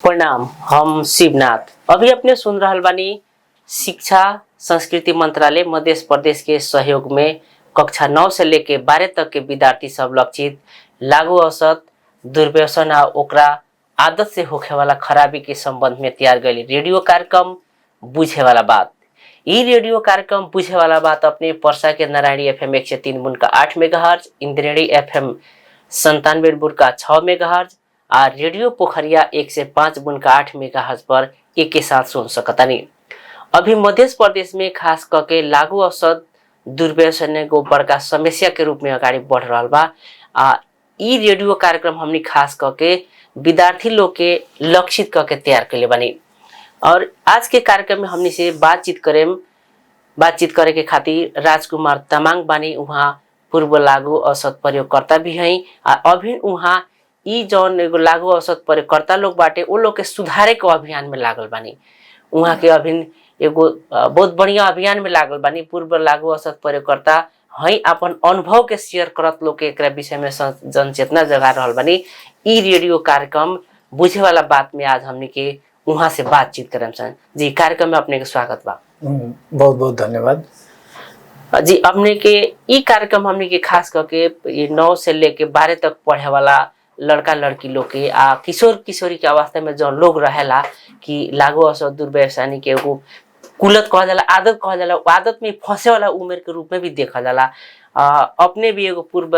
प्रणाम। हम शिवनाथ। अभी अपने सुन रहल बानी शिक्षा संस्कृति मंत्रालय मध्य प्रदेश के सहयोग में कक्षा 9 से लेके 12 तक के विद्यार्थी सब लक्षित लागू औसत दुर्व्यसन आ ओकरा आदत से होखे वाला खराबी के संबंध में तैयार गई रेडियो कार्यक्रम बुझे वाला बात। ई रेडियो कार्यक्रम बुझे वाला बात अपने परसा के Narayani FM 103.8 megahertz, Indreni FM 97.6 megahertz आ रेडियो पोखरिया 105.8 मेगाहर्ज पर एक के साथ सुन सकतानी। अभी मध्य प्रदेश में खास करके लागू औसत दुर्व्यसन को बड़का समस्या के रूप में अगाडि बढ़ रहा बा। ई रेडियो कार्यक्रम हमनी खास करके विद्यार्थी लोग के लक्षित करके तैयार कैले बानी और आज के कार्यक्रम में हमनी से बातचीत करे के खातिर राजकुमार तमांग बानी। वहाँ पूर्व लागू औसत प्रयोगकर्ता भी हैं। अभी वहाँ ई जौन एगो लागू औसत प्रयोगकर्ता लोग बाटे वो लोग के सुधारे के अभियान में लागल बानी। वहाँ के अभी एगो बहुत बढ़िया अभियान में लागल बानी। पूर्व लागू औसत प्रयोगकर्ता हैं, अपन अनुभव के शेयर करत लोग के एकरा विषय में जनचेतना जगा रहल बानी। ई रेडियो कार्यक्रम बुझे वाला बात में आज हमने के वहाँ से बातचीत करम सन। जी, कार्यक्रम में अपने के स्वागत बा। बहुत बहुत धन्यवाद जी। अपने के ई कार्यक्रम हमने के खास करके 9 से लेके 12 तक पढ़े वाला लड़का लड़की लोग के किशोर किशोरी के अवस्था में जो लोग रहेला कि लागू औसत दुर्व्यसनी के एगो कुलत कहा जाला, आदत कहा जाला, आदत में फंसे वाला उम्र के रूप में भी देखा जाला। अपने भी एगो पूर्व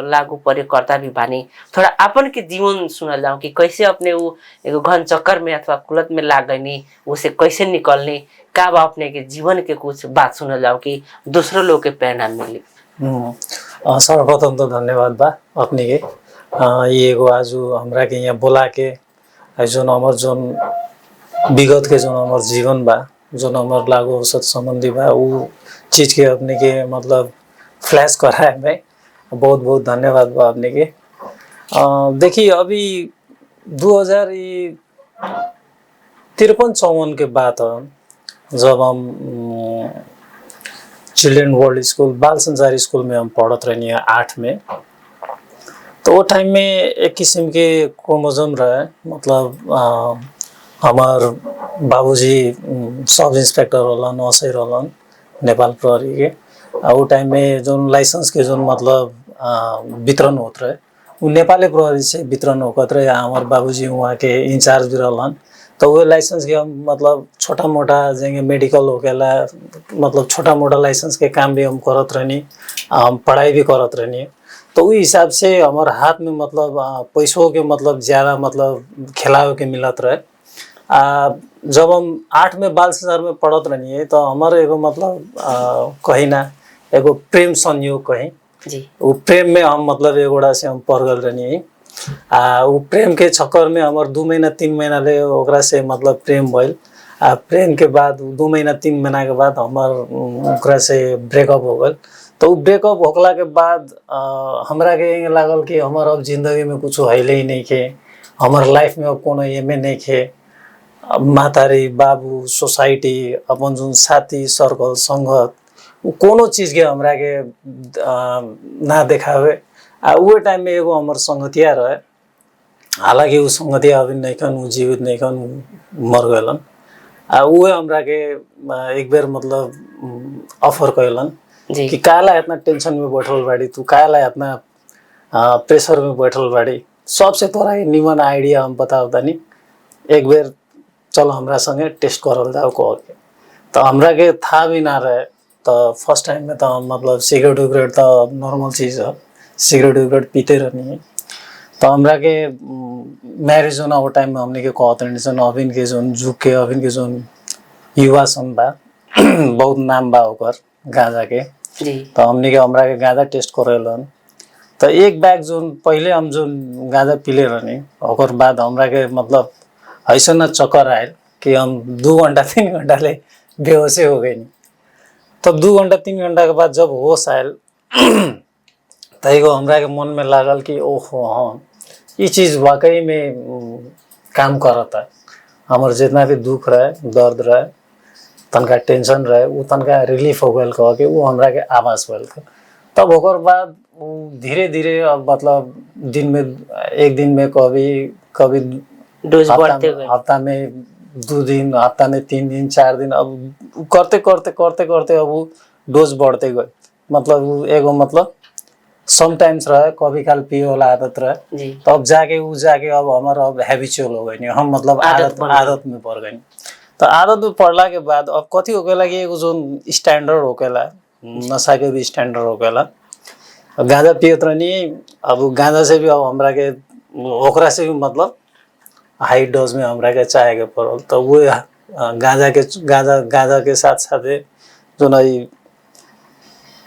लागू प्रयोगकर्ता भी बानी। थोड़ा अपन के जीवन सुनल जाओ कि कैसे अपने वो एगो घन चक्कर में अथवा कुलत में लाग गई, उसे कैसे निकलने का बा। अपने के जीवन के कुछ बात सुनल जाओ कि दूसरों लोग के प्रेरणा मिली। सर्वप्रथम तो धन्यवाद बा अपने के ये एगो आज हमरा के यहाँ बोला के जोन हमार जोन विगत के जोन हमार जीवन बा, जोन हमार लागू औसत संबंधी बा, वो चीज के अपने के मतलब फ्लैश कराए में बहुत बहुत धन्यवाद बा अपने के। देखिए अभी 2053-54 के बाद जब हम चिल्ड्रेन वर्ल्ड स्कूल बाल संचार स्कूल में हम पढ़त रहनी 8 में, तो वो टाइम में एक किस्म के क्रोमोजोम रहे। मतलब हमार बाबूजी सब इंस्पेक्टर रहलन, असै रहलन नेपाल प्रहरी के। वो टाइम में जो लाइसेंस के जो मतलब वितरण होत रहे वो नेपाली प्रहरी से वितरण होत रहे। हमार बाबूजी वहाँ के इंचार्ज भी रहलन। तो वो लाइसेंस के हम मतलब छोटा मोटा जेंगे मेडिकल होकेला, मतलब छोटा मोटा लाइसेंस के काम भी हम करत रहनी, हम पढ़ाई भी करत रहनी। तो उस हिसाब से हमारे हाथ में मतलब पैसों के मतलब ज़्यादा मतलब खिलावे के मिलत रहे। जब हम 8 में बाल संचार में पढ़त रहनी है तो हमारे एगो मतलब कहीं ना एगो प्रेम संयोग कहीं जी, वो प्रेम में हम मतलब एगोड़ा से हम पढ़ गल रहनी है। वो प्रेम के चक्कर में हमारे 2 महीना 3 महीना ले ओकरा से मतलब प्रेम भइल। प्रेम के बाद 2 महीना 3 महीना के बाद हमार ओकरा से ब्रेकअप हो गल। तो ब्रेकअप होकला के बाद हमरा के ये लागल कि हमार अब जिंदगी में कुछ हैले ही नहीं खे, हमार लाइफ में अब कोनो एमे नहीं खे। मातारी बाबू सोसाइटी अपन जो साथी सर्कल संगत कोनो चीज के हमरा के ना देखावे। वो टाइम में एगो हमार संगतिया रहे, हालांकि वो संगतिया अभी नहीं कन, वो जीवित नहीं कन, मर गलन। वो हमरा के एक बार मतलब ऑफर कैलन कि काला इतना टेंशन में बैठल बाड़ी, तू काला इतना प्रेशर में बैठल बाड़ी, सबसे तोरा निमन आइडिया हम बताओ तनी, एक बार चलो हमरा संगे टेस्ट करल जाओ कह के। तो हमरा के था भी ना रहे। तो फर्स्ट टाइम में तो मतलब सिगरेट विगरेट तो नॉर्मल चीज़ है, सिगरेट विगरेट पीते रहनी है। तो हमरा के मैरिज होना वो टाइम में हमने के कहते हैं अभिन के जोन जुग के अभिन के जोन युवा सन बा बहुत नाम बा ओकर गांजा के। तो हमने के हमरा के गांजा टेस्ट करेलन। तो एक बैग जोन पहले हम जो गांजा पीले रहनी ओकर बाद हमरा के मतलब ऐसा ना चक्कर आयल कि हम 2 घंटा 3 घंटा ले बेहोशी हो गई। तो 2 घंटा 3 घंटा के बाद जब होश आयल तो एगो हमरा के मन में लागल कि ओहो हाँ ये चीज़ वाकई में काम करता है। हमारे जितना भी दुख रहे, दर्द रहे, तनका टेंशन रहे, वो तनका रिलीफ हो गल कह के वो हमरा के आवाज पल। तब होकर बाद धीरे धीरे अब मतलब दिन में एक दिन में कभी डोज बढ़ते गए। हफ्ता में 2 दिन, हफ्ता में 3 दिन 4 दिन, अब करते करते करते करते अब उ डोज बढ़ते गए। मतलब उ एगो मतलब समटाइम्स रहे, कभी काल पिए वाला आदत रहे। जी तब जाके अब हमारा अब हैबिचुअल हो गई, हम मतलब आदत में पड़ गई। तो आदत में पड़ला के बाद अब कथी होकेला कि एगो जो स्टैंडर्ड होकेला, नशा के भी स्टैंडर्ड होकेला। गांजा पियत रहनी, अब गांजा से भी अब हमरा के ओकरा से भी मतलब हाई डोज में हमरा के चाहे के पड़ल। तो वो गांजा के साथ साथे जो नई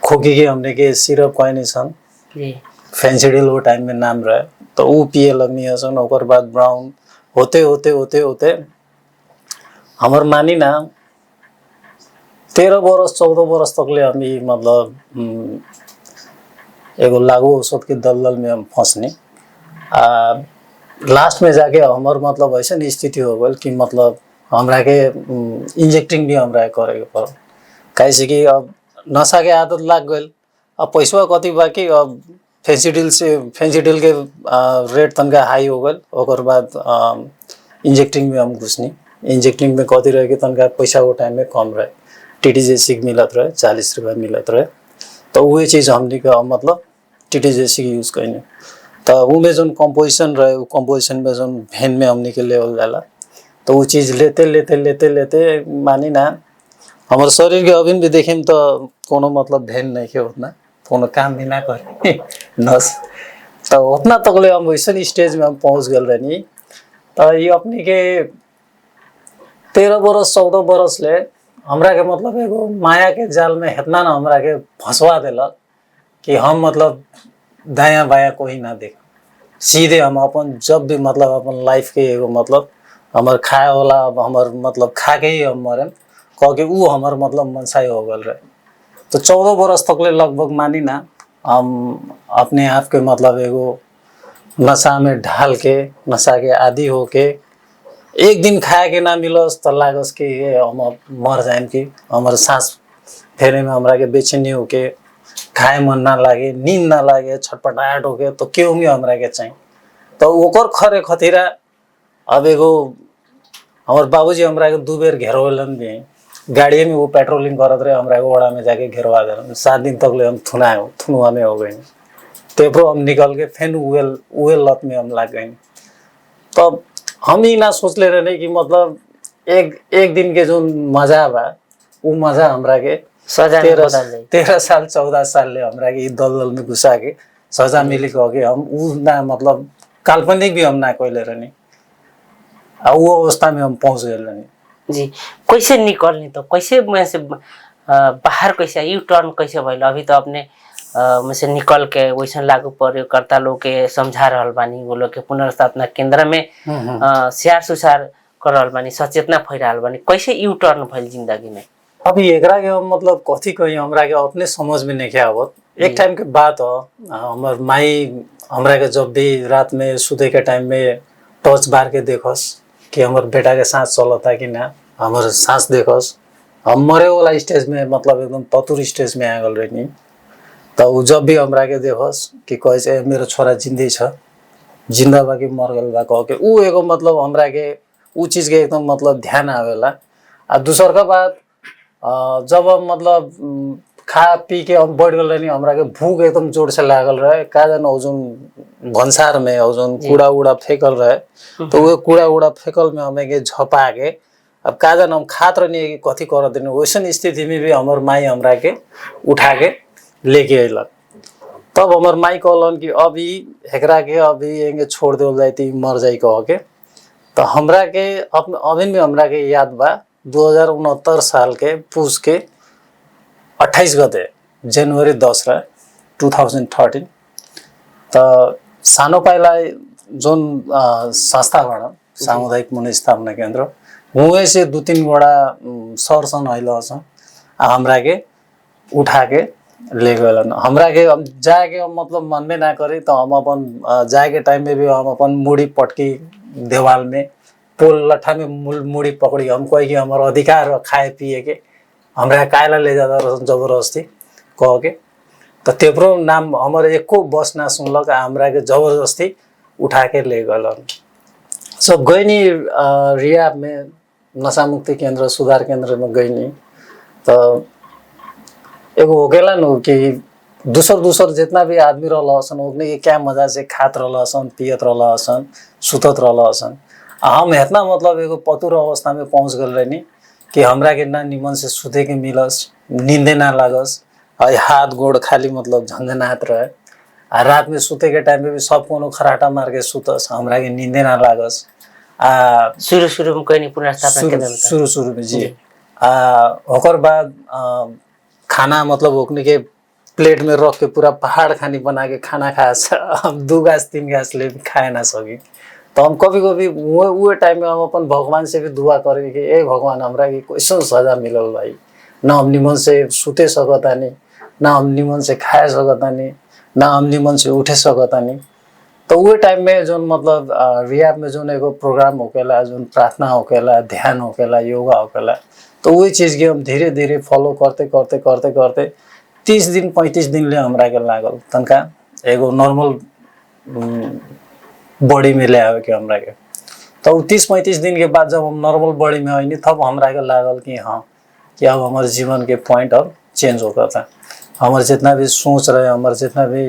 खोकी के हमने के सिरप कहनी सन, जी फेंसिडिल वो टाइम में नाम रहे, तो वो पिए लगनी सन। ओकर बाद ब्राउन होते होते होते होते हमर मानी ना 13 बरस 14 बरस तकले हम ई मतलब एगो लागू औषध के दलदल में हम फंसनी। लास्ट में जाके हमार मतलब ऐसा स्थिति हो गई कि मतलब हमरा के इंजेक्टिंग भी हमरा करे के पड़ल। कैसे कि अब नशा के आदत लाग गई, अब पैसा कति बाकी, अब फेंसिडिल के रेट तनका हाई हो गई। ओकर बाद इंजेक्टिंग में हम घुसनी। इंजेक्टिंग में कति रहे कि तनका पैसा वो टाइम में कम रहे, टीटीजेसी मिलत रहे, 40 रुपया मिलत रहे। तो वही चीज़ हमने का मतलब टीटीजेसी यूज़ करनी। तो वो में जो कंपोजिशन रहे, वो कंपोजिशन में जो भेन में हमने के लेवल जाला, तो वो चीज़ लेते लेते लेते लेते मानी ना हमारे शरीर के अभी भी देखें तो कोनो मतलब भेन नहीं के उतना कोनो काम भी ना करे नस। तो उतना तकले हम वैसे स्टेज में हम पहुँच गए रहनी। तो ये अपने के 13 बरस 14 बरस ले हमरा के मतलब एगो माया के जाल में इतना ना हमरा के फंसवा दिलक कि हम मतलब दायां बायां कोई ना देख, सीधे हम अपन जब भी मतलब अपन लाइफ के एगो मतलब हमार खाए वाला हमार मतलब खा के ही हम मरे कह के वो हमार मतलब मनसाई हो गल रहे। तो 14 बरस तकले लगभग मानी ना हम अपने आप के मतलब एगो नशा में ढाल के, नशा के आदि होके एक दिन खाए के ना मिलस तो लागस कि हम मर जाए कि हमारे सांस फेरे में हमरा के बेचैनी होके खाए मन ना लागे, नींद ना लागे, छटपटाहट होके तो क्यों भी हमरा के चाहिए। तो ओकर खरे खतीरा अब एगो हमारे बाबूजी हमरा के 2 बेर घेरवलन भी, गाड़ी में वो पेट्रोलिंग करत रहे, हमरा के ओड़ा में जाके घेरवा दे। 7 दिन तक ले हम थुनुआ में हो गए। तेपरो हम निकल के फिर उहे लत में हम लाग गए। तब हम ही ना सोच ले रहे कि मतलब एक दिन के जो मजा बा वो मजा हमरा के 13 साल 14 साल ले हमरा के दलदल में घुसा के सजा मिली कह के हम उ ना मतलब काल्पनिक भी हम ना कहले रहनी। वो अवस्था में हम पहुंच गए रहनी। जी कैसे निकलनी, तो कैसे में से बाहर कैसे यू टर्न कैसे भइल? अभी तो अपने में से निकल के वैसा लागू प्रयोगकर्ता लोग के समझा रहल बानी, वो लोग के पुनर्स्थापना केंद्र में सियार सुसार कर रहल बानी, सचेतना फैला रहल बानी, कैसे यू टर्न भइल जिंदगी में? अभी एकरा के हम मतलब कथी कही हमरा के अपने समझ में नहीं आवत। एक टाइम के बात हो, हमर माई हमरा के जब भी रात में सुते के टाइम में टॉर्च बार के देखस कि हमर बेटा के सांस चलता कि ना, हमर सांस देखस। हम मरे वाला स्टेज में मतलब एकदम पतुर स्टेज में आ गल रहनी। तो जब भी हमरा के देखस कि कहे मेरो छोरा जिंदे छ, जिंदा बा कि मर गल बा कह के उ एगो मतलब हमरा के उ चीज के एकदम मतलब ध्यान आवेला। आ दूसर का बात जब हम मतलब खा पी के हम बढ़ गए, हमरा के भूख एकदम जोर से लागल रहे। का जान ओजन भंसार में ओजन कूड़ा उड़ा फेंकल रहे, तो वो कूड़ा उड़ा फेंकल में हमें के झपा के अब का जान हम खात रहनी कि कथी कर देनी। वैसन स्थिति में भी हमार माई हमरा के उठा के लेके अइलक। तब हमार माई कहलन कि अभी एकरा के अभी एंगे छोड़ देवल जाती मर जाई कह के। तो हमरा के अभी भी हमरा के याद बा 2069 साल के पूस के 28 गते जनवरी 10 रहे 2013। तो सानो पाइला जोन संस्था बना सामुदायिक मनोस्थापना केंद्र हुए से 2-3 गोड़ा सर सन आइल सन हमरा के उठा के ले गए। हमरा के हम जाके मतलब मन में ना करे तो हम अपन जाए के टाइम में भी हम अपन मुड़ी पटकी देवाल में पोल लट्ठा में मुड़ी पकड़ी हम कहे कि हमारा अधिकार खाए पिए के, हमरा कायला ले जाता जबरदस्ती कह के। तो तेपरो नाम हमारे एको बस ना सुनलक, हमरा के जबरदस्ती उठा के ले गल। सब गई नी रियाब में नशा मुक्ति केंद्र सुधार केंद्र में गई नी तो एगो हो गेला न कि दूसर दूसर जितना भी आदमी रहसन ओकने के क्या मजा से खात रहसन पियत रहसन सुतत रहसन हम इतना मतलब एगो पतुर अवस्था में पहुंच गल रहनी कि हमरा के ना निमन से सुते के मिलस नींदे ना लागस हाथ गोड़ खाली मतलब झंझनात रहे आ रात में सुते के टाइम पे भी सब कोनो खराटा मार के सुतस हमरा के नींदे ना लागस शुरू शुरू में कोई नहीं पुनर्स्थापना केंद्र में शुरू शुरू में जी ओकर बाद खाना मतलब ओकने के प्लेट में रख के पूरा पहाड़ खानी बना के खाना खाए हम 2 गाछ 3 गाछ ले खाए ना सकी तो हम कभी कभी वो टाइम में हम अपन भगवान से भी दुआ करे कि ए भगवान हमरा के कैसन सजा मिलल भाई ना हम निमन से सुते सकतानी ना हम निमन से खाए सकतानी ना हम निमन से उठे सकतानी तो वो टाइम में जो मतलब रियाब में जो एगो प्रोग्राम होकेला जो प्रार्थना होकेला ध्यान होकेला योगा होकेला तो वही चीज के हम धीरे धीरे फॉलो करते करते करते करते 30 दिन 35 दिन ले हमरा के लागल तनका एगो नॉर्मल बॉडी में ले आवे के हमरा के तो 30-35 दिन के बाद जब हम नॉर्मल बॉडी में आइनी तब हमरा के लागल कि हाँ कि अब हमारे जीवन के पॉइंट अब चेंज होता था हमारे जितना भी सोच रहे हमारे जितना भी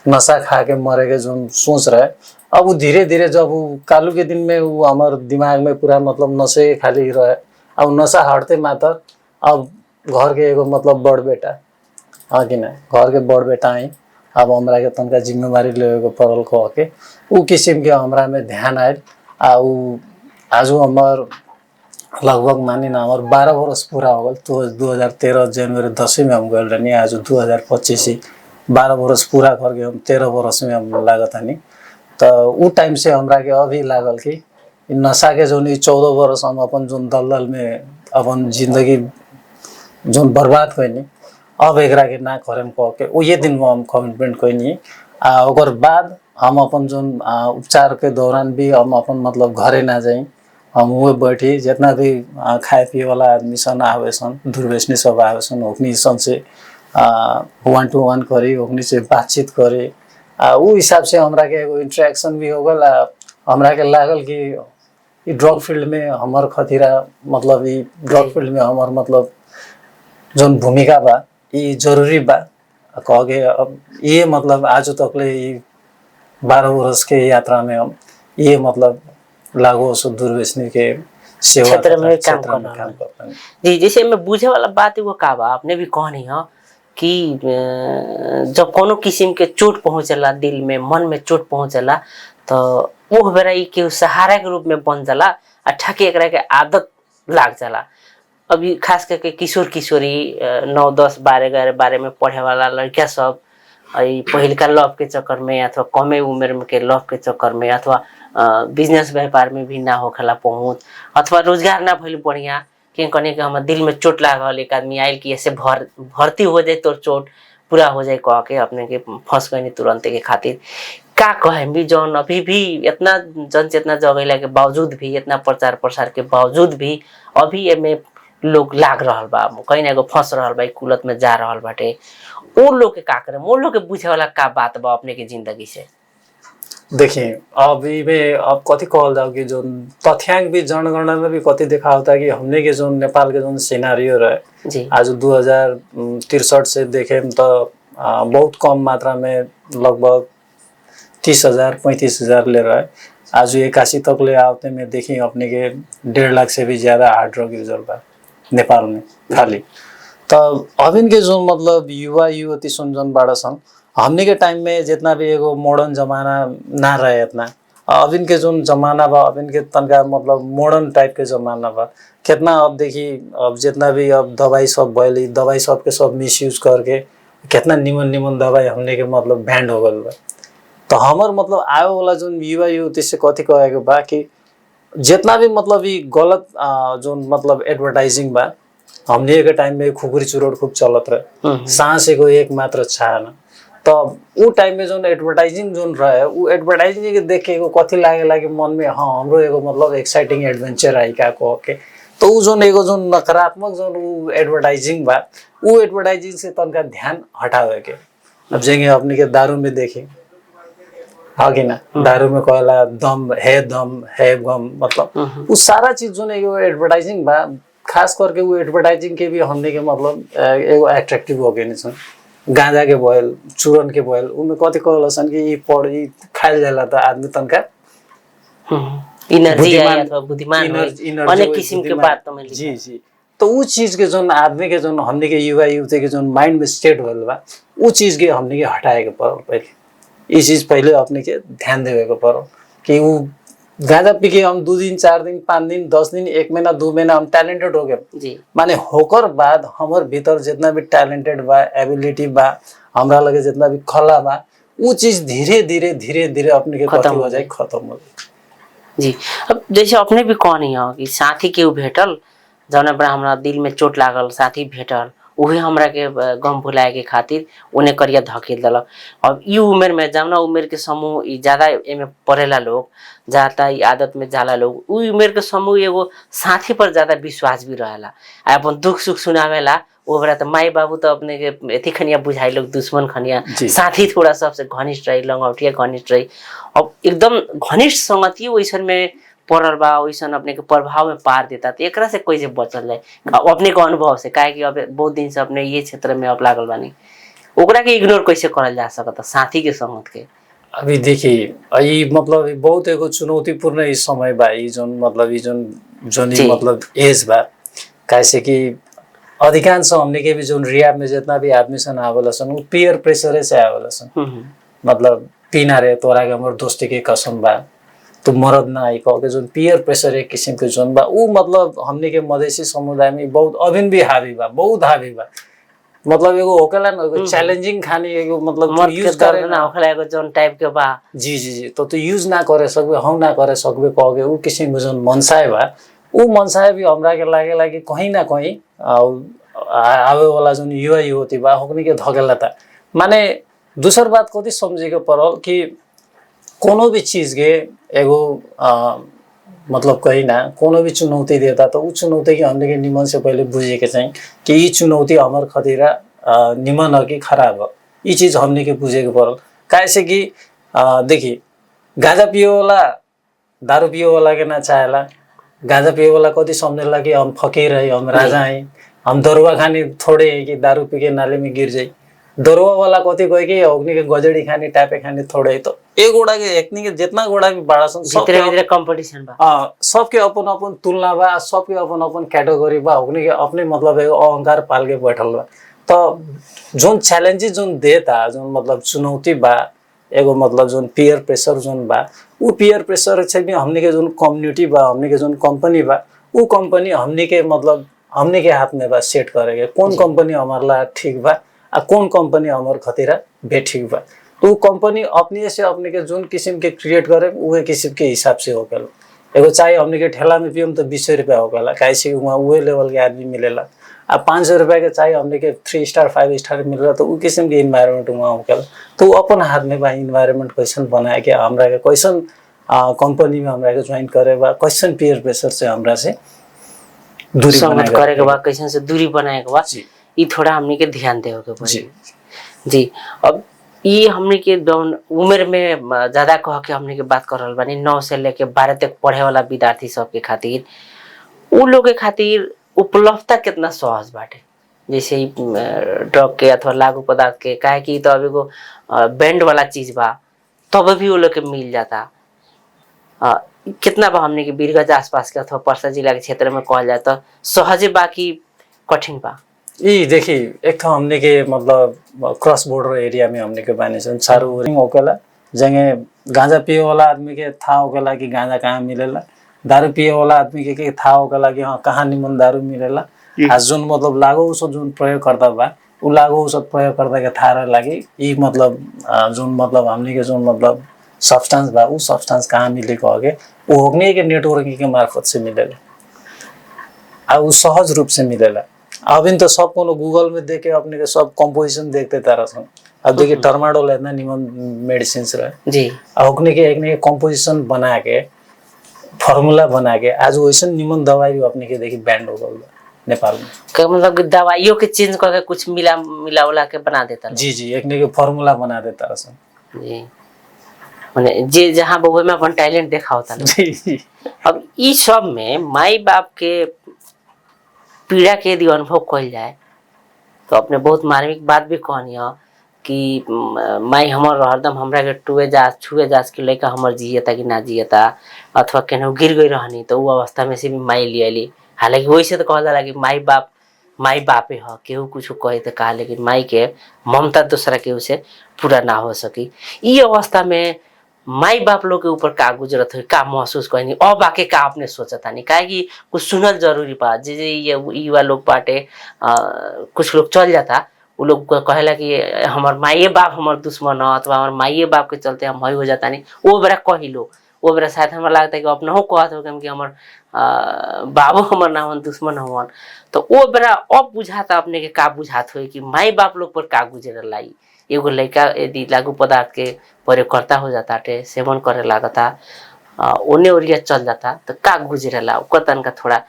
नशा खा के मरे के जो सोच रहे अब वो धीरे धीरे जब वो कालू के दिन में वो हमारे दिमाग में पूरा मतलब नशे खाली रहे अब नशा हटते मात्र अब घर के एगो मतलब बड़ बेटा हाँ कि ना घर के बड़ बेटा आई अब हमरा के तनका जिम्मेवारी लेवे के पड़ल कह के उ किस्म के हमरा में ध्यान आयल आज हमार लगभग मानी ना हमार 12 वर्ष पूरा हो गल तो 2013 जनवरी 10 में हम गए रहनी आज 2025 12 वर्ष पूरा करके हम 13 वर्ष में हम लागत हनी तो उ टाइम से हमरा के अभी लागल कि नशा के जो 14 वर्ष हम अपन जो दलदल में अपन जिंदगी जो बर्बाद कैनी अब एकरा के ना करेम कह के ये दिन में हम कमिटमेंट कैनी ओकर बाद हम अपन जो उपचार के दौरान भी हम अपन मतलब घरे ना जाई हम वो बैठी जितना भी खाए पिए वाला आदमी सन आवे सन दुर्व्यसनी सब आवे सन ओकनी सन से 1 to 1 करी ओकनी से बातचीत करे वो हिसाब से हमरा के एगो इंटरेक्शन भी हो गल हमरा के लागल कि ई ड्रग फील्ड में हमर खतीरा मतलब ई ड्रग फील्ड में हमर मतलब जोन भूमिका बा ये जरूरी बा कह के अब ये मतलब आज तक ले 12 वर्ष के यात्रा में हम ये मतलब लागू सो दुर्व्यसनी के सेवा क्षेत्र में काम करता जी जैसे मैं बुझे वाला बात वो का बा आपने भी कहनी है कि जब कोनो किस्म के चोट पहुंचला दिल में मन में चोट पहुंचला तो वो बेरा के सहारा के रूप में बन जाला आ ठके एकरा के आदत लाग जाला अभी खास करके किशोर किशोरी 9 10 12 11 में पढ़े वाला लड़का सब पहिलका लव के चक्कर में अथवा कमे उम्र में के लव के चक्कर में अथवा बिजनेस व्यापार में भी ना होखला पहुंच अथवा रोजगार ना भइल बढ़िया कि कने के हम दिल में चोट लागल एक आदमी आयल कि ऐसे भर्ती हो जाए तो चोट पूरा हो जाए कह के अपने के फंस गई तुरंत के खातिर का कहे भी जौन अभी भी इतना जनचेतना जगैला के बावजूद भी इतना प्रचार प्रसार के बावजूद भी अभी एमे लोग लाग रहल बा कहीं ना फंस रहल बा कुलत में जा रहल बाटे वो लोग के का करे वो लोग के बुझे वाला का बात बा अपने के जिंदगी से देखिए अभी में अब कथी कहल जाओ कि जो तथ्यांक भी जनगणना में भी कथी देखा होता है कि हमने के जो नेपाल के जो सिनारियो रहे जी आज 2063 से देखे तो बहुत कम मात्रा में लगभग 30,000 35,000 ले रहा है आज 81 तक ले आते में देखिए अपने के 1.5 लाख से भी ज्यादा हार्ड ड्रग यूजर बा नेपाल में खाली तो अब इनके जो मतलब युवा युवती सुन जन बाड़ा सन हमने के टाइम में जितना भी एगो मॉडर्न जमाना ना रहे इतना अब इनके जो जमाना बा अब इनके तनका मतलब मॉडर्न टाइप के जमाना बा कितना अब देखी अब जितना भी अब दवाई सब भइल दवाई सब के सब मिसयूज करके कितना निमन निमन दवाई हमने के मतलब बैंड हो गल बा तो हमार मतलब आए वाला जो युवा युवती से कथी कहे बा कि जितना भी मतलब ये गलत जो मतलब एडवर्टाइजिंग बा हमने के टाइम में खुकुरी चुरोट खूब चलत रहे सांस एगो एक मात्र छाना तो वो टाइम में जो एडवर्टाइजिंग जो रहे वो एडवर्टाइजिंग के देख के कथी लागे मन में हाँ हमरो एगो मतलब एक्साइटिंग एडवेंचर आई का कह के तो वो जो एगो जो नकारात्मक जो एडवर्टाइजिंग बा वो एडवर्टाइजिंग से तनका ध्यान हटावे के अब जेंगे अपने के दारू में देखे हाँ कि ना, दारू में कहला दम है गम, मतलब वो सारा चीज जो एगो एडवर्टाइजिंग बा, खास करके वो एडवर्टाइजिंग के भी हमने के मतलब एगो एट्रैक्टिव हो गए नहीं। गांजा के बोल, चूरन के बोल, उनमें कथी कहल सन कि ई पड़ ई खाइल जाला तो आदमी तनका एनर्जी आया अथवा बुद्धिमान अनेक किस्म के बात तो मैं जी जी। तो उ चीज के जोन आदमी के जोन हमने के युवा युवती के जोन माइंड में स्टेट होल बा, उ चीज के हमने के हटाए के पड़ल पहले। ई चीज पहले अपने के ध्यान देवे के पड़ल कि उ गांजा पी के हम 2 दिन 4 दिन 5 दिन 10 दिन 1 महीना 2 महीना हम टैलेंटेड हो गए जी, माने होकर बाद हमर भीतर जितना भी टैलेंटेड बा, एबिलिटी बा, हमरा लगे जितना भी कला बा, उ चीज धीरे धीरे अपने के खत्म हो जाए, खत्म हो जाए जी। अब जैसे अपने भी कहनी हो कि साथी के भेटल जौन बड़ा हमरा दिल में चोट लागल, साथी भेटल उहे हमरा के गम भुलाए के खातिर उन्हें करिया धकेल देलक। अब ई उम्र में जौना उम्र के समूह ई ज्यादा एमे पढ़ेला लोग, जाता ई आदत में जाला लोग, उ उम्र के समूह एगो साथी पर ज्यादा विश्वास भी रहेला। अपन दुख सुख सुनावेला वो बड़ा तो माई बाबू तो अपने के एथी खनिया बुझाई लोग, दुश्मन खनिया, साथी थोड़ा सबसे घनिष्ठ रही, लंगौटिया घनिष्ठ रही। अब एकदम घनिष्ठ संगति वैसन में पड़ल बा, वैसन अपने के प्रभाव में पार देता, तो एकरा से कैसे बचल जाए अपने के अनुभव से? काहे कि अब बहुत दिन से अपने ये क्षेत्र में अब लागल बानी, ओकरा के इग्नोर कैसे करल जा सकता साथी के संगत के? अभी देखिए ई मतलब बहुत एगो चुनौतीपूर्ण ई समय बा, ई जोन मतलब ई जोन ई मतलब एज बा। कैसे कि अधिकांश हमने के भी जोन रियाब में जितना भी आदमी सन आवेला सन उ पीयर प्रेशर से आवेला सन। मतलब पीना रे तोरा के हमर दोस्ती के कसम बा, तो मरद ना आई कह के जोन पीयर प्रेशर एक किस्म के जोन बा, उ मतलब हमने के मधेसी समुदाय में बहुत अभिन भी हावी बा, बहुत हावी बा। मतलब एगो होकेला न एगो चैलेंजिंग खानी एगो मतलब यूज करे ना होखेला एगो जोन टाइप के बा। जी जी जी। तो यूज ना करे सकबे, हम ना करे सकबे कह के उ किस्म के जोन मनसाय बा, उ मनसाय भी हमरा के लागेला कि कहीं ना कहीं आवे वाला जोन युवा युवती बा होकनी के धकेला था। माने दूसर बात कथी समझे के पड़ल कि कोनो भी चीज के एगो मतलब कही ना कोनो भी चुनौती देता तो उ चुनौती के हमने के निमन से पहले बुझे के चाहिए कि ई चुनौती हमर खतीरा निमन हो कि खराब हो, ई चीज हमने के बुझे के पड़ल। कैसे कि देखिए गांजा पिए वाला दारू पिए वाला के ना चाहेला, गांजा पिए वाला कथी समझेला कि हम फकीर है, हम राजा है, हम दरुआ खानी थोड़े है कि दारू पी के नाले में गिर जाए। दरुआ वाला कथी कहे कि अग्नि के गजड़ी खानी टापे खानी थोड़े है। तो एक गोड़ा के एकनी के जितना गोड़ा भी बड़ा सन सबके कंपटीशन बा, सबके अपन अपन तुलना बा, सबके अपन अपन कैटेगरी बा, अग्नि के अपने मतलब एगो अहंकार पाल के बैठल बा। तो जोन चैलेंजेस जोन देता जोन मतलब चुनौती बा एगो मतलब जोन पीयर प्रेशर जोन बा, उ पीयर प्रेशर से भी हमने के जोन कम्युनिटी बा, हमने के जोन कंपनी बा, उ कंपनी हमने के मतलब हमने के हाथ में बा सेट करेगे कौन कंपनी हमारे ला ठीक बा आ कौन कंपनी हमारे खतीरा बेठीक बा। तो कंपनी अपने से अपने के जोन किस्म के क्रिएट करे उहे किस्म के हिसाब से होकेला। एगो चाय हमने के ठेला में पियम तो 20 रुपया होकेला, कैसे वहाँ उहे लेवल के आदमी मिलेला। आ 500 रुपया के चाय हमने के 3 स्टार 5 स्टार मिलेला, तो उ किस्म के इन्वायरमेंट वहाँ होकेला। तो अपन हाथ में बा इन्वायरमेंट कैसन बनाए के हमरा के कैसन कंपनी में हमरा के ज्वाइन करे बा, कैसन पीयर प्रेशर से हमरा से दूरी संगत करे के बा, कैसन से दूरी बनाए के बा, ई थोड़ा हमनी के ध्यान देवे के पड़ी जी। अब ई हमनी के उम्र में ज्यादा कह के हमनी के बात कर रहल बानी 9 से लेके 12 तक पढ़े वाला विद्यार्थी सब के खातिर उ लोग के खातिर उपलब्धता कितना सहज बाटे, जैसे ड्रग के अथवा लागू पदार्थ के, काहे कि तो अब एगो बैंड वाला चीज बा तब भी वो लोग के मिल जाता। कितना बा हमने के बीरगंज आसपास के अथवा परसा जिला के क्षेत्र में कहल जाए तो सहजे बा कि कठिन बा? ई देखिए एक तो हमने के मतलब क्रॉस बॉर्डर एरिया में हमने के बानी सन चारों ओर होकेला, जंगे गांजा पिए वाला आदमी के था होकेला कि गांजा कहाँ मिलेला, दारू पिए वाला आदमी के था होकेला कि हाँ कहाँ निमन दारू मिलेला। आ जोन मतलब लागू औषध जोन प्रयोग करता बा उ लागू औषध प्रयोग करता के था रहे लागी ई मतलब जोन मतलब हमने के जोन मतलब सब्सटेंस बा उ सब्सटेंस कहाँ मिले कह के उ होगने के नेटवर्किंग के मार्फत से मिलेला आ उ सहज रूप से मिलेला। अब इन तो सब कोनो गूगल में देख के अपने के सब कंपोजिशन देखते तारा सन। अब देखिए टर्माडोल इतना निमन मेडिसिन रहे जी, ओकने के एक कंपोजिशन बना के फार्मूला बना के आज वैसे निमन दवाई भी अपने के देखिए बैंड हो गल नेपाल में। का मतलब दवाइयों के चेंज करके कुछ मिला के बना देता जी जी, एक ने के फार्मूला बना देता सन जी। माने जे जहाँ बउए में अपन टैलेंट देखा होता ना। जी अब इस सब में माई बाप के पीड़ा के यदि अनुभव कल जाए तो अपने बहुत मार्मिक बात भी कहनी है कि माई हमर हरदम हमरा के छुए जास के लड़का हमर जियता कि ना जियता, अथवा केनहु गिर गई रहनी तो वो अवस्था में से भी माई लियली। हालांकि वैसे तो कहल जाला कि माई बापे ह, केहू कुछ कहे तो कहा, लेकिन माई के ममता दूसरा केहू से पूरा ना हो सकी। ई अवस्था में माई बाप लोग के ऊपर का गुजरत हुई, का महसूस करेंगे, अब आके का अपने सोचता नहीं, काहे कि कुछ सुनल जरूरी बा। जे ये युवा लोग बाटे, कुछ लोग चल जाता, उ लोग कहेला कि हमार माइए बाप हमार दुश्मन है, अथवा हमार माइए बाप के चलते हम हई हो जाता नहीं। वो बेरा कही लो, वो बेरा शायद हमरा लगता है कि अपना हो कहत हो कि हमार बाबू हमार ना हन, दुश्मन हवन। तो वो बेरा अब बुझाता अपने के का बुझात हो कि माई बाप लोग पर का गुजर लाई। एगो लड़का यदि लागू पदार्थ के प्रयोगकर्ता हो जाता टे, सेवन करे लागता, ओने ओरिया चल जाता तो का गुजरेला ओकर तनका थोड़ा।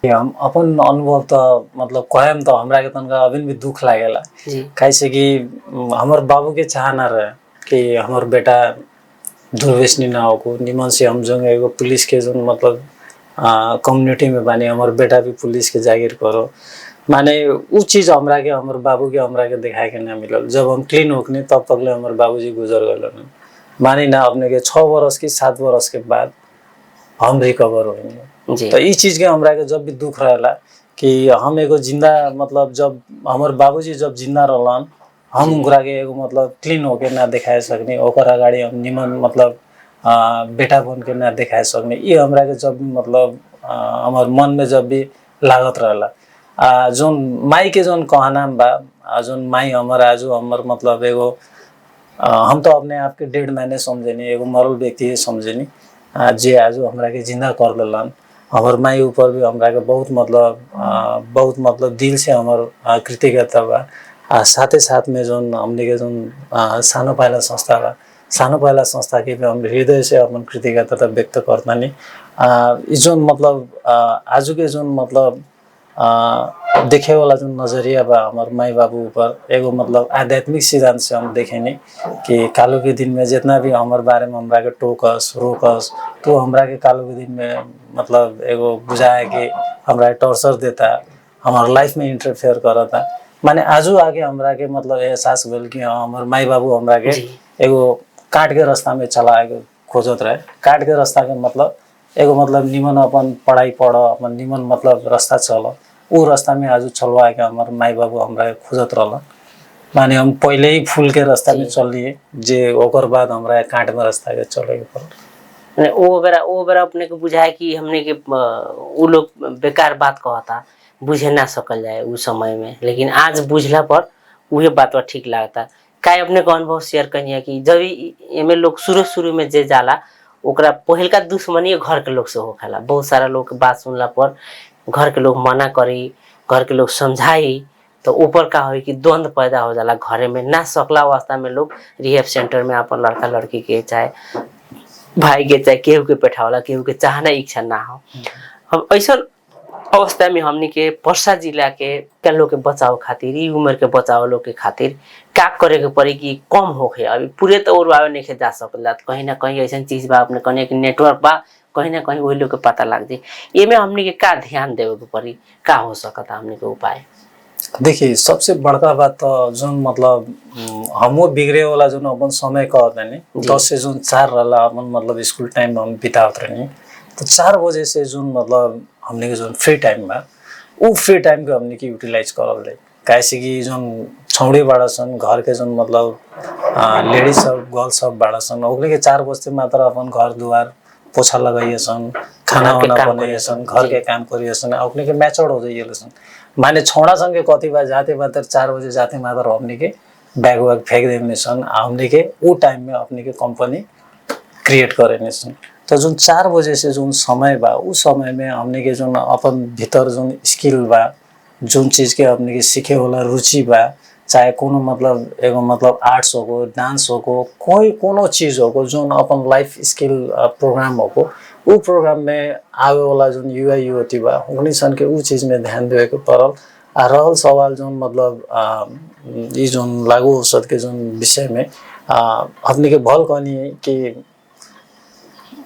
हम अपन अनुभव तो मतलब कहम तो हमरा के तनका अभी भी दुख लागेला। कैसे कि हमार बाबू के चाहना रहे कि हमार बेटा दुर्व्यसनी ना हो, निमन से हम जो एगो पुलिस के जो मतलब कम्युनिटी में बानी, हमार बेटा भी पुलिस के जागीर करो। माने उ चीज हमरा के हमार बाबू के हमरा के दिखाए के ना मिलल। जब हम क्लीन होकनी तब तक हमार बाबूजी गुजर गए। मानी ना अपने के 6 वर्ष की 7 वर्ष के बाद हम रिकवर होइनी। तो इस चीज के हमरा के जब भी दुख रहेला कि हम एगो जिंदा मतलब जब हमार बाबूजी जब जिंदा रहलन, हम उनकरा के एगो मतलब क्लीन होके ना दिखाए सकनी, ओकर अगाड़ी हम निमन मतलब बेटा बन के ना दिखाए सकनी। ये हमरा के जब भी मतलब हमार मन में जब भी लागत रहेला। जोन माई के जोन कहना बा, जोन माई हमार आजू हमार मतलब एगो हम तो अपने आप के डेड मैंने समझेनी, एगो मरल व्यक्ति समझेनी, जे आजू हमरा के जिंदा कर देलन। हमार माई ऊपर भी हमरा के बहुत मतलब दिल से हमार कृतज्ञता बा। साथे साथ में जोन हमने के जोन सानो पाइला संस्था बा, सानो पाइला संस्था के भी हम हृदय से अपन कृतज्ञता व्यक्त करतानी। जोन मतलब आजू के जोन मतलब देखे वाला जो नजरिया बा हमार माई बाबू ऊपर, एगो मतलब आध्यात्मिक सिद्धांत से हम देखेनी कि कालो के दिन में जितना भी हमार बारे में हमरा के टोकस रोकस, तो हमरा के कालो के दिन में मतलब एगो बुझाए कि हमरा टॉर्चर देता, हमार लाइफ में इंटरफेयर करता। माने आजू आगे हमरा के मतलब एहसास भेल कि हमार माई बाबू हमरा के एगो काट के रास्ता में चला के खोजत रहे। काट के रास्ता के मतलब एगो मतलब निमन अपन पढ़ाई पढ़, अपन निमन मतलब रास्ता चल, उ रास्ता में आज चलवा के हमार माई बाबू हमरा खोजत रहल। माने हम पहले ही फूल के रास्ता में चल लिए, जे ओकर बाद हमरा काट में रास्ता के चले के पड़ल। ओ बेरा अपने को बुझाए कि हमने के उ लोग बेकार बात कहता, बुझे ना सकल जाए उस समय में, लेकिन आज बुझला पर उहे बात ठीक लागता। काहे अपने को अनुभव शेयर करिए कि जब एमे लोग शुरू में जे जाला ओकरा पहिलका दुश्मनी घर के लोग से होखेला। बहुत सारा लोग के बात सुनला पर घर के लोग मना करी, घर के लोग समझाई, तो ऊपर का हो कि द्वंद्व पैदा हो जाला घरे में। ना सकला अवस्था में लोग रिहेब सेंटर में अपन लड़का लड़की के चाहे भाई के चाहे केहू के बैठावला, केहू के चाहना इच्छा ना हो। हम ऐसा अवस्था में हमनी के पर्सा जिला के लोग के बचाव खातिर, ई उम्र के बचाव लोग के खातिर का करे के पड़ी कि कम होखे। अभी पूरे तो और नहीं जा सकला, कहीं ना कहीं ऐसा चीज बा, अपने कहीं कि नेटवर्क बा, कहीं ना कहीं वही लोग के पता लग जाए। ये में हमनी के का ध्यान देवे के पड़ी, का हो सकता हमनी के उपाय? देखिए सबसे बड़का बात तो जो मतलब हमो बिगड़े वाला जो अपन समय कहते हैं 10 से जो 4 रहा अपन मतलब स्कूल टाइम हम बितावत रही, तो 4 बजे से जो मतलब हमने के जो फ्री टाइम बा, वो फ्री टाइम के हमने की यूटिलाइज करल जाए। कैसे कि जो छौड़ी बाड़ा सन घर के जो मतलब लेडीज सब गर्ल सब बाड़ा सन, ओकरे के 4 बजे मात्र अपन घर दुआर पोछा लगाइए सन, खाना वाना बनाइए सन, घर के काम करिए सन, अपने के मैच्योर हो जाइए सन। माने छौड़ा संगे कथी बा जाते मात्र 4 बजे जाते मात्र हमने के बैग वैग फेंक देने सन, हमने के वो टाइम में अपने के कंपनी क्रिएट करे सन। तो जो 4 बजे से जो समय बा, उस समय में हमने के जो अपन भीतर जो स्किल बा, जो चीज के अपने के सीखे वाला रुचि बा, चाहे कोनो मतलब एगो मतलब आर्ट्स हो, डांस हो, कोई कोनो चीज हो जो अपन लाइफ स्किल प्रोग्राम हो, वो प्रोग्राम में आवे वाला जो युवा युवती बा उन्हीं सन के उ चीज में ध्यान देवे के पड़ल। आ रहल सवाल जो मतलब ई जो लागू औषध के जो विषय में, हमनी के भल कहनी है कि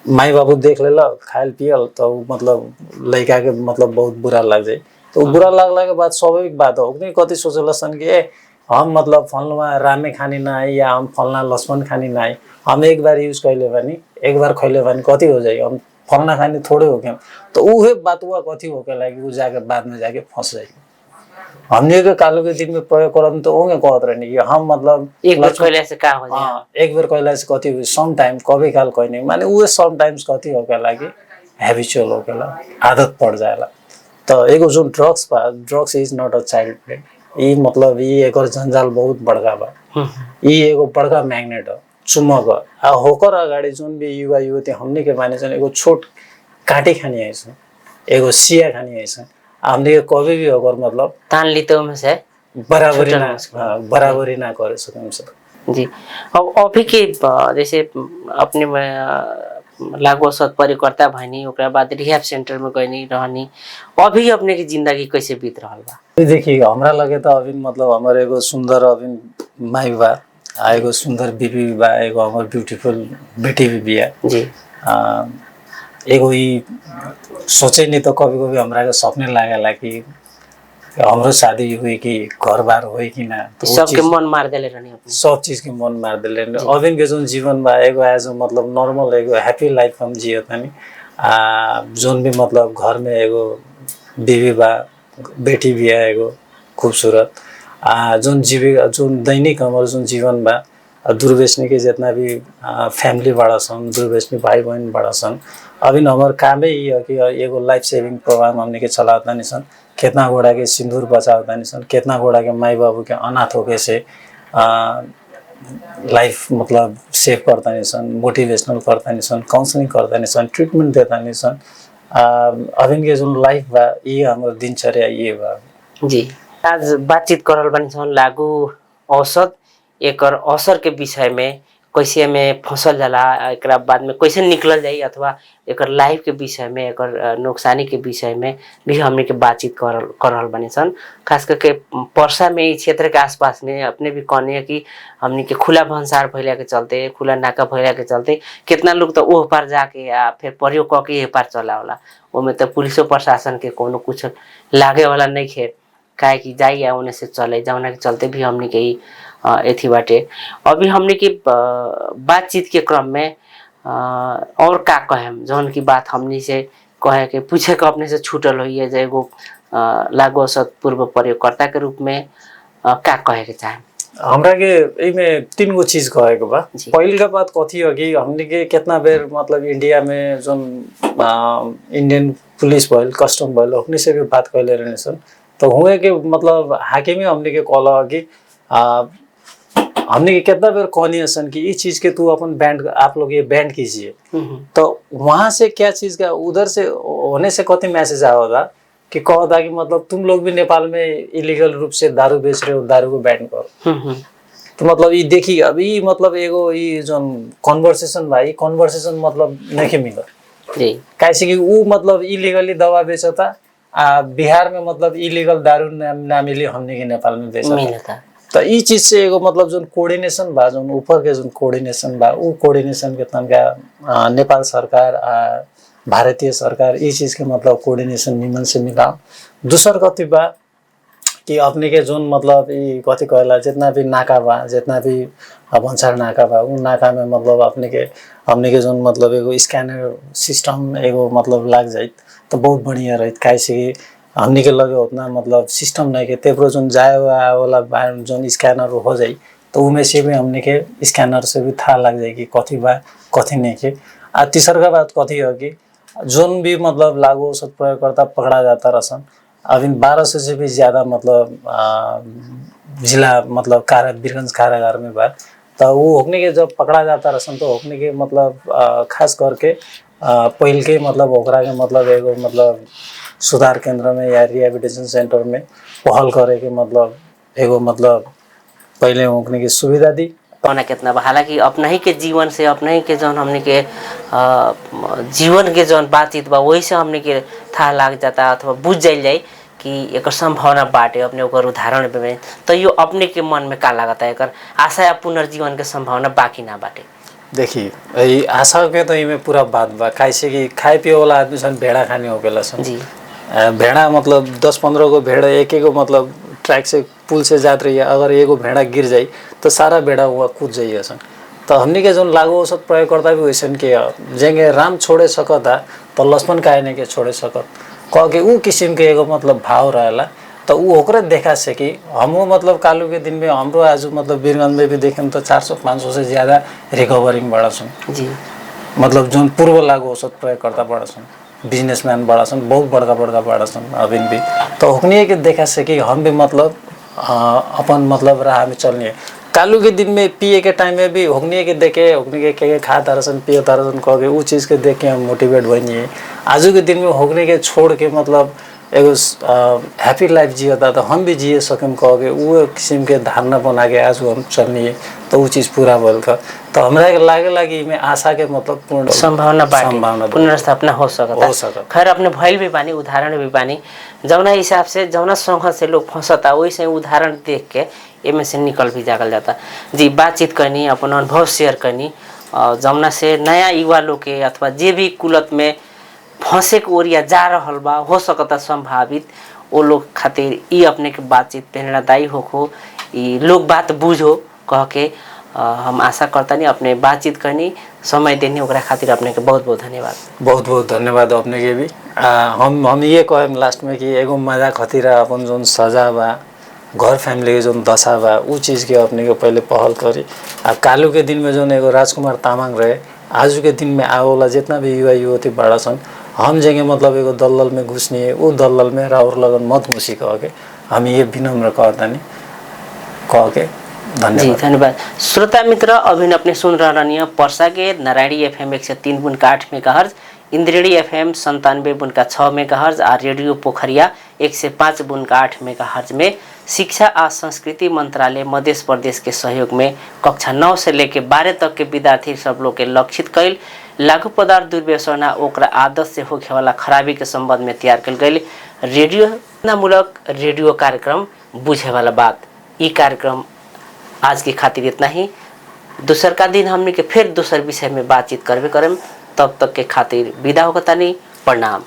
माई बाबू देख लेला खायल पियल तो मतलब लड़का के मतलब बहुत बुरा लग जाए। तो बुरा लगला के बाद स्वाभाविक बात हो उतनी कति सोचेला सन कि हम मतलब फलना रामे खानी ना है या हम फलना लक्ष्मण खानी ना है, हम एक बार यूज कैले बानी एक बार खैले बानी कथी हो जाए, हम फलना खानी थोड़े हो गए। तो उहे बात हुआ कथी हो के लगी वो जाके बाद में जाके फंस जाए। हमने के कालो के दिन में प्रयोग करम तो ओंगे कहत रहनी कि हम मतलब एक बार कहले से का हो जाए। हाँ एक बार कहला से कथी हो सम टाइम कभी काल कोई नहीं माने उहे सम टाइम्स कथी हो के लगी हैबिचुअल हो के आदत पड़ जाएला। तो एगो जो ड्रग्स बा drugs is not a child play, ई मतलब ई एकर जंजाल बहुत बड़का बा। ई एगो बड़का मैग्नेट हो चुम्बक हो। आ होकर अगाडि जोन भी युवा युवती हमने के माने छन् एगो छोट काटी खानी आइछ एगो सिया खानी आइछ हमने कभी भी होकर मतलब तान लितो में से बराबरी ना करे सकम से। जी अब अभी के जैसे अपने में लागू औषध परिकर्ता भइनी ओकरा बाद रिहैब सेंटर में गइनी रहनी, अभी अपने की जिंदगी कैसे बीत रहल बा? देखिए हमरा लगे तो अभी मतलब हमर एगो सुंदर अभी माई बा एगो सुंदर बीबी बा एगो हमर ब्यूटीफुल बेटी भी बिया जी। एगो ई सोचे नहीं तो कभी कभी हमरा के सपने लागेला कि हमरो शादी हुई कि घर बार हुई कि ना, तो सबके मन मार देले रहनी अपने सब चीज के मन मार देले अभी के जोन जीवन बा एगो एज मतलब नॉर्मल एगो हैप्पी लाइफ हम जियत हनी। जोन भी मतलब घर में एगो बीवी बा बेटी भी है एगो खूबसूरत जोन जीविका जोन दैनिक हमारे जोन जीवन बा दूरवेशनी के जितना भी फैमिली बड़ा सन दूरवेशनी भाई बहन बड़ा सन अभी हमारे काम ही है कि एगो लाइफ सेविंग प्रोग्राम हमने के चलाता नहीं सन, कितना गोड़ा के सिंदूर बचाता नहीं सन, कितना गोड़ा के माई बाबू के अनाथ होके से लाइफ मतलब सेव करता नहीं सन, मोटिवेशनल करता नहीं सन, काउंसलिंग करता नहीं सन, ट्रीटमेंट देता नहीं सन। अभी के जो लाइफ बा ये हमारे दिनचर्या ये बा। जी आज बातचीत करल बनी सन लागू औषध एकर असर के विषय में कैसे में फसल जाला एकरा बाद में कैसे निकल जाई अथवा एकर लाइफ के विषय में एकर नुकसानी के विषय में भी हमने के बातचीत करल बनी सन। खास करके पर्सा में इस क्षेत्र के आसपास में अपने भी कहनी है कि हमने के खुला भंसार फैला के चलते खुला नाका फैला के चलते कितना लोग तो ओह पार जाके या फिर प्रयोग करके ये पार चला वाला ओमे तो पुलिसो प्रशासन के कोनो कुछ लागे वाला नहीं खे काहे कि जाइए उन्हें से चले जाने के चलते भी हमने के एथी बाटे। अभी हमने की बातचीत के क्रम में और का कहें जौन की बात हमने से कहे के पूछे के अपने से छूटल हुई है एगो लागू औषध पूर्व प्रयोगकर्ता के रूप में का कहे के चाहे हमरा के एमे तीन गो चीज कहे के बा। पहले का बात कथी हो कि हमने के कितना बेर मतलब इंडिया में जोन इंडियन पुलिस भइल कस्टम भइल अपने से भी बात कैले रहने सन तो हुए के मतलब हाकिमी हमने के कहला कि हमने कितना बेर कहनी सन कि इस चीज के तू अपन बैंड आप लोग ये बैंड कीजिए। तो वहां से क्या चीज का उधर से होने से कथी मैसेज आया था कि कहा था कि मतलब तुम लोग भी नेपाल में इलीगल रूप से दारू बेच रहे हो दारू को बैन करो। तो मतलब ये देखिए अभी मतलब एगो ये जो कन्वर्सेशन भाई कन्वर्सेशन मतलब नहीं मिला कैसे कि वो मतलब इलीगली दवा बेचता बिहार में मतलब इलीगल दारू ना मिली हमने के नेपाल में बेचता। तो ये चीज से एगो मतलब जो कोऑर्डिनेशन बा जो ऊपर के जो कोऑर्डिनेशन बा वो कोऑर्डिनेशन के तनका नेपाल सरकार भारतीय सरकार ये चीज के मतलब कोऑर्डिनेशन निमन से मिला। दूसर कथी बा कि अपने के जोन मतलब ये कथी कहला जितना भी नाका बा जितना भी भंसार नाका बा वो नाका में मतलब हमने के जोन मतलब एगो स्कैनर सिस्टम एगो मतलब लाग जाए तो बहुत बढ़िया रही कैसे कि हमने के लगे उतना मतलब सिस्टम नहीं के तेपरो जोन जाए वाला जोन स्कैनर हो जाए तो उनमें से भी हमने के स्कैनर से भी था लग जाए कि कथी बा कथी नहीं के। तीसर का बात कथी हो कि जोन भी मतलब लागू औषध प्रयोगकर्ता पकड़ा जाता रसन अभी 1200 से भी ज्यादा मतलब जिला मतलब वीरगंज कारागार में बा। तो वो होने के जब पकड़ा जाता रसन तो होने के मतलब खास करके पहल के मतलब ओकरा के मतलब एगो मतलब सुधार केंद्र में या रिहेबिलिटेशन सेंटर में पहल करे के मतलब एगो मतलब पहले होने की सुविधा दी पना कितना हालांकि अपना ही के जीवन से अपना ही के जौन हमने के जीवन के जौन बातचीत बा वही से हमने के था लाग जाता अथवा बुझ जाए कि एक संभावना बाटे अपने ओकर उदाहरण में, तो यो अपने के मन में का लागता है, एकर आशा या पुनर्जीवन के संभावना बाकी ना बाटे? देखी ये आशा के तो इमे पूरा बात बा, कैसे कि खाए पिए वाला आदमी सन भेड़ा खाने हो गया सन जी। भेड़ा मतलब 10-15 को भेड़ा एक एक मतलब ट्रैक से पुल से जात रही है, अगर एगो भेड़ा गिर जाई तो सारा भेड़ा हुआ कूद जाइए सन। तो हमने के जो लागू औसत प्रयोग करता भी वैसे के जेंगे राम छोड़े सकता तो लक्ष्मण काहे नहीं के छोड़े सकत, कह के ऊ किस्म के एगो मतलब भाव रहेला। तो ऊ ओकरे देखा से कि हमो मतलब कालू के दिन में हमरो आज मतलब वीरगंज में भी देखें तो 400-500 से ज़्यादा रिकवरिंग बड़ा सन जी। मतलब जो पूर्व लागू औसत प्रयोग करता बड़ा सन, बिजनेसमैन बड़ा सन, बहुत बड़का बड़ा सन अभी भी। तो होकनी के देखा से कि हम भी मतलब अपन मतलब राह में चलनी कालू के दिन में पिए के टाइम में भी होकनी के देखे होकनी के खा तारसन पिए तारसन कह के ऊ चीज़ के देख के हम मोटिवेट बनिए। आज के दिन में होकनी के छोड़ के मतलब एगो हैप्पी लाइफ जियता तो हम भी जिए सकम कह के वो किस्म के धारणा बना के आज हम चलनी तो वो चीज़ पूरा बोल था। तो हमरा के लागे कि में आशा के मतलब पूर्ण संभावना बाटे, पुनर्स्थापना हो सकता। खैर अपने भइल भी बानी, उदाहरण भी बानी, जौना हिसाब से जौना संघर्ष से लोग फंसता वैसे उदाहरण देख के एमे से निकल भी जागल जाता। जी, बातचीत करनी, अपन अनुभव शेयर करनी, जौना से नया युवा लोग के अथवा जे भी कुलत में फंसे के ओरिया जा रहल बा हो सकता संभावित वो लोग खातिर ई अपने के बातचीत प्रेरणादायी हो, ई लोग बात बुझो कह के हम आशा करता नहीं अपने बातचीत करनी समय देनी ओकरा खातिर अपने के बहुत बहुत धन्यवाद। बहुत बहुत धन्यवाद अपने के भी। हम ये कहें लास्ट में कि एगो मजा खतीरा अपन जो सजा बा घर फैमिली के जो दशा बा उ चीज़ के अपने के पहले पहल करी। कालू के दिन में जो एगो राजकुमार तामाङ रहे, आज के दिन में आवेला जितना भी युवा युवती बड़ा सन हम जेंगे मतलब एगो दलदल में घुसनी है वो दलदल में राउर लगन मत घुसी कह के हम ये विनम्र कहता नहीं कह के धन्यवाद। जी धन्यवाद। श्रोता मित्र अभी अपने सुन रही पर्सा के Narayani FM 103.8 megahertz, Indreni FM 97.6 megahertz और रेडियो पोखरिया 105.8 मेगाहर्ज में शिक्षा और संस्कृति मंत्रालय मध्य प्रदेश के सहयोग में कक्षा 9 से लेकर 12 तक के विद्यार्थी सब लोग के लक्षित कैल लागू पदार्थ दुर्व्यसना ओकरा आदत से होखे वाला खराबी के संबंध में तैयार कल गई रेडियो रेडियो कार्यक्रम बुझे वाला बात। ये कार्यक्रम आज की खातिर इतना ही। दूसर का दिन हमने के फिर दूसर विषय में बातचीत करबे करम, तब तक के खातिर विदा होगतानी। प्रणाम।